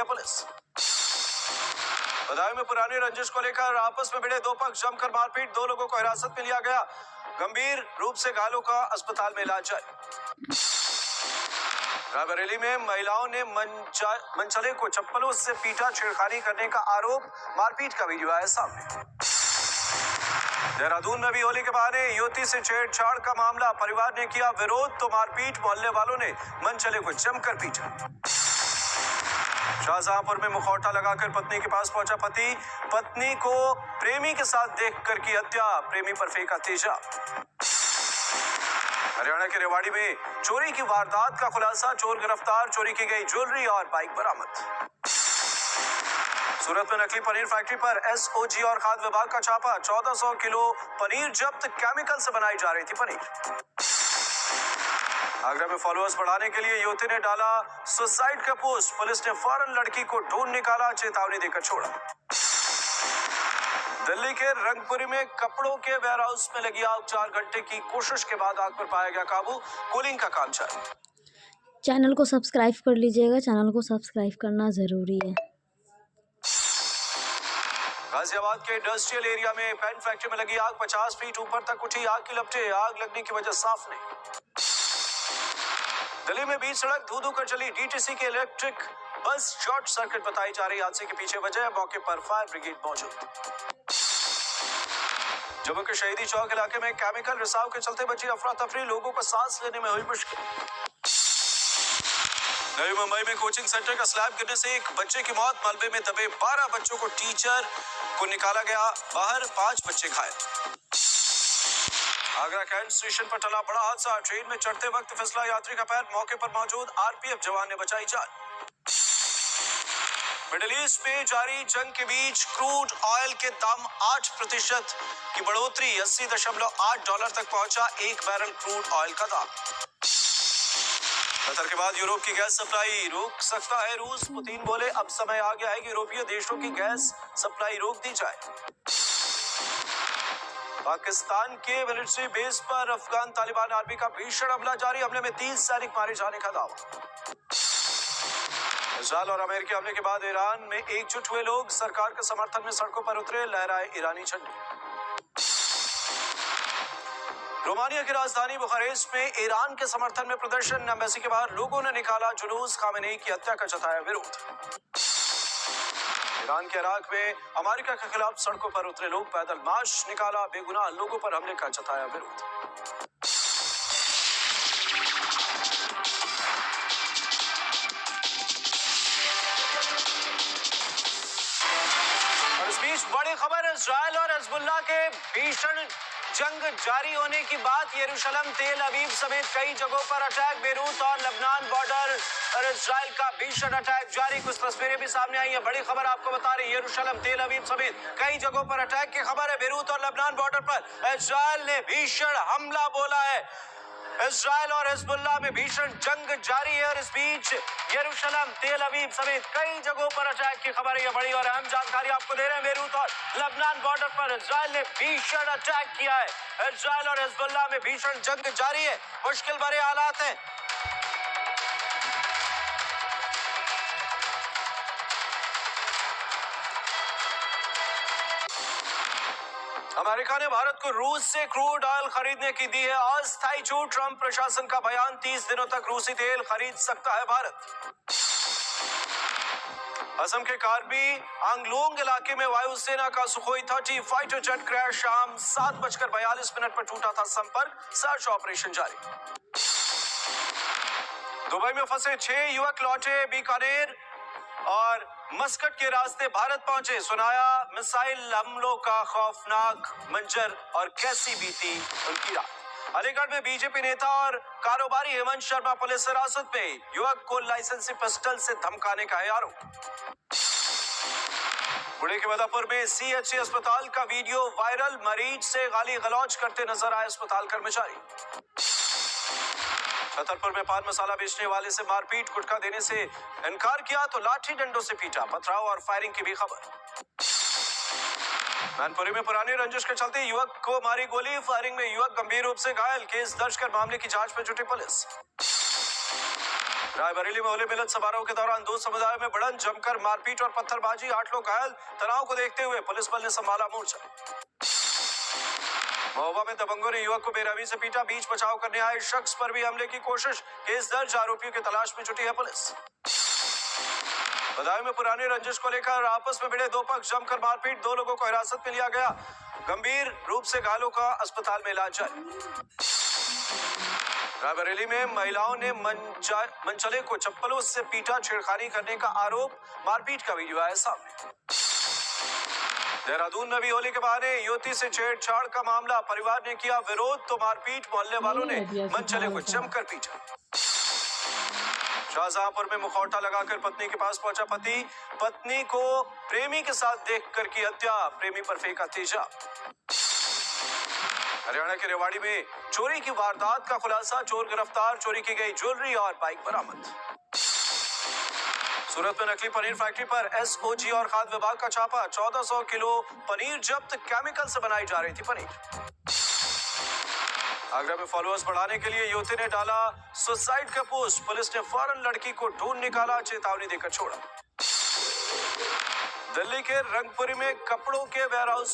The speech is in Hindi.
है पुलिस। बदायूं में पुरानी रंजिश को लेकर आपस में भिड़े दो पक्ष, जमकर मारपीट, 2 लोगों को हिरासत में लिया गया। गंभीर रूप से घायलों का अस्पताल में इलाज जारी। रायबरेली में महिलाओं ने मनचले को चप्पलों से पीटा, छेड़खानी करने का आरोप, मारपीट का वीडियो आया सामने। देहरादून में भी होली के बहाने युवती से छेड़छाड़ का मामला, परिवार ने किया विरोध तो मारपीट, मोहल्ले वालों ने मनचले को जमकर पीटा। शाहजहांपुर में मुखौटा लगाकर पत्नी के पास पहुंचा पति, पत्नी को प्रेमी के साथ देखकर की हत्या, प्रेमी पर फेंका तेजाब। हरियाणा के रेवाड़ी में चोरी की वारदात का खुलासा, चोर गिरफ्तार, चोरी की गई ज्वेलरी और बाइक बरामद। सूरत में नकली पनीर फैक्ट्री पर एसओजी और खाद्य विभाग का छापा, 1400 किलो पनीर जब्त, केमिकल से बनाई जा रही थी पनीर। आगरा में फॉलोअर्स बढ़ाने के लिए युवती ने डाला सुसाइड का पोस्ट, पुलिस ने फौरन लड़की को ढूंढ निकाला, चेतावनी देकर छोड़ा। दिल्ली के रंगपुरी में कपड़ों के वेयरहाउस में लगी आग, 4 घंटे की कोशिश के बाद आग पर पाया गया काबू, कूलिंग का काम जारी। चैनल को सब्सक्राइब कर लीजिएगा, चैनल को सब्सक्राइब करना जरूरी है। गाजियाबाद के इंडस्ट्रियल एरिया में पेन फैक्ट्री में लगी आग, 50 फीट ऊपर तक उठी आग की लपटें, आग लगने की वजह साफ नहीं। दिल्ली में बीच सड़क धू-धू कर चली डीटीसी की इलेक्ट्रिक बस, शॉर्ट सर्किट बताई जा रही हादसे के पीछे वजह, मौके पर फायर ब्रिगेड मौजूद। जम्मू के शहीदी चौक इलाके में केमिकल रिसाव के चलते बची अफरा तफरी, लोगों को सांस लेने में हुई मुश्किल। नई मुंबई में कोचिंग सेंटर का स्लैब गिरने से एक बच्चे की मौत, मलबे में दबे 12 बच्चों को टीचर को निकाला गया बाहर, 5 बच्चे घायल। आगरा कैंट स्टेशन पर टला बड़ा हादसा, ट्रेन में चढ़ते वक्त फिसला यात्री का पैर, मौके पर मौजूद आरपीएफ जवान ने बचाई जान। मिडिल ईस्ट में जारी जंग के बीच क्रूड ऑयल के दाम 8% की बढ़ोतरी, $80.8 तक पहुंचा 1 बैरल क्रूड ऑयल का दाम। कतर के बाद यूरोप की गैस सप्लाई रोक सकता है रूस, पुतिन बोले अब समय आ गया है कि यूरोपीय देशों की गैस सप्लाई रोक दी जाए। पाकिस्तान के मिलिट्री बेस पर अफगान तालिबान आर्मी का भीषण हमला जारी, हमले में 30 सैनिक मारे जाने का दावा। इजरायल और अमेरिकी हमले के बाद ईरान में एकजुट हुए लोग, सरकार के समर्थन में सड़कों पर उतरे, लहराए ईरानी झंडे। रोमानिया की राजधानी बुखारेस्ट में ईरान के समर्थन में प्रदर्शन, एम्बेसी के बाहर लोगों ने निकाला जुलूस, खामेनेई की हत्या का जताया विरोध। ईरान के इराक में अमेरिका के खिलाफ सड़कों पर उतरे लोग, पैदल मार्च निकाला, बेगुनाह लोगों पर हमले का जताया विरोध। और इस बीच बड़ी खबर, इजरायल और हिजबुल्लाह के भीषण जंग जारी होने की बात, यरूशलेम, तेल अवीव समेत कई जगहों पर अटैक, बेरूत और लेबनान बॉर्डर पर इजराइल का भीषण अटैक जारी। कुछ तस्वीरें भी सामने आई है, बड़ी खबर आपको बता रही है, यरूशलेम, तेल अवीव समेत कई जगहों पर अटैक की खबर है। बेरूत और लेबनान बॉर्डर पर इजराइल ने भीषण हमला बोला है। इजरायल और हिजबुल्लाह में भीषण जंग जारी है और इस बीच यरूशलेम, तेल अवीव समेत कई जगहों पर अटैक की खबर है। यह बड़ी और अहम जानकारी आपको दे रहे हैं। बेरूत और लेबनान बॉर्डर पर इजराइल ने भीषण अटैक किया है। इजरायल और हिजबुल्लाह में भीषण जंग जारी है, मुश्किल भरे हालात हैं। अमेरिका ने भारत को रूस से क्रूड ऑयल खरीदने की दी है अस्थायी छूट, ट्रंप प्रशासन का बयान, 30 दिनों तक रूसी तेल खरीद सकता है भारत। असम के कार्बी आंगलोंग इलाके में वायुसेना का सुखोई 30 फाइटर जेट क्रैश, शाम 7:42 पर टूटा था संपर्क, सर्च ऑपरेशन जारी। दुबई में फंसे 6 युवक लौटे बीकानेर और मस्कट के रास्ते भारत पहुंचे, सुनाया मिसाइल हमलों का खौफनाक मंजर और कैसी बीती उनकी रात। अलीगढ़ में बीजेपी नेता और कारोबारी हेमंत शर्मा पुलिस हिरासत में, युवक को लाइसेंसी पिस्टल से धमकाने का है आरोप। पुणे के मदापुर में सीएचसी अस्पताल का वीडियो वायरल, मरीज से गाली गलौज करते नजर आए अस्पताल कर्मचारी। छतरपुर में पान मसाला बेचने वाले से मारपीट, गुटखा देने से इनकार किया तो लाठी डंडों से पीटा, पथराव और फायरिंग की भी खबर। मैनपुरी में पुरानी रंजिश के चलते युवक को मारी गोली, फायरिंग में युवक गंभीर रूप से घायल, केस दर्ज कर मामले की जांच में जुटी पुलिस। रायबरेली में होली मिलन समारोह के दौरान दो समुदायों में भिड़ंत, जमकर मारपीट और पत्थरबाजी, 8 लोग घायल। तनाव को देखते हुए पुलिस बल ने संभाला मोर्चा। महोबा में दबंगों ने युवक को बेरहमी से पीटा, बीच बचाव करने आए शख्स पर भी हमले की कोशिश। केस दर्ज, आरोपियों की तलाश में जुटी है पुलिस। बदायूं में पुरानी रंजिश को लेकर आपस में भिड़े दो पक्ष, जमकर मारपीट, 2 लोगों को हिरासत में लिया गया। गंभीर रूप से घायलों का अस्पताल में इलाज जारी। रायबरेली में महिलाओं ने मनचले को चप्पलों से पीटा, छेड़खानी करने का आरोप, मारपीट का वीडियो आया सामने। देहरादून में भी होली के बहाने युवती से छेड़छाड़ का मामला, परिवार ने किया विरोध तो मारपीट, मोहल्ले वालों ने मनचले को जमकर पीटा। शाहजहांपुर में मुखौटा लगाकर पत्नी के पास पहुंचा पति, पत्नी को प्रेमी के साथ देखकर की हत्या, प्रेमी पर फेंका तेजाब। हरियाणा के रेवाड़ी में चोरी की वारदात का खुलासा, चोर गिरफ्तार, चोरी की गई ज्वेलरी और बाइक बरामद। सूरत में नकली पनीर फैक्ट्री पर एसओजी और खाद्य विभाग का छापा, 1400 किलो पनीर जब्त, केमिकल से बनाई जा रही थी पनीर। आगरा में फॉलोअर्स बढ़ाने के लिए युवती ने डाला सुसाइड का पोस्ट, पुलिस ने फौरन लड़की को ढूंढ निकाला, चेतावनी देकर छोड़ा। दिल्ली के रंगपुरी में कपड़ों के वेयरहाउस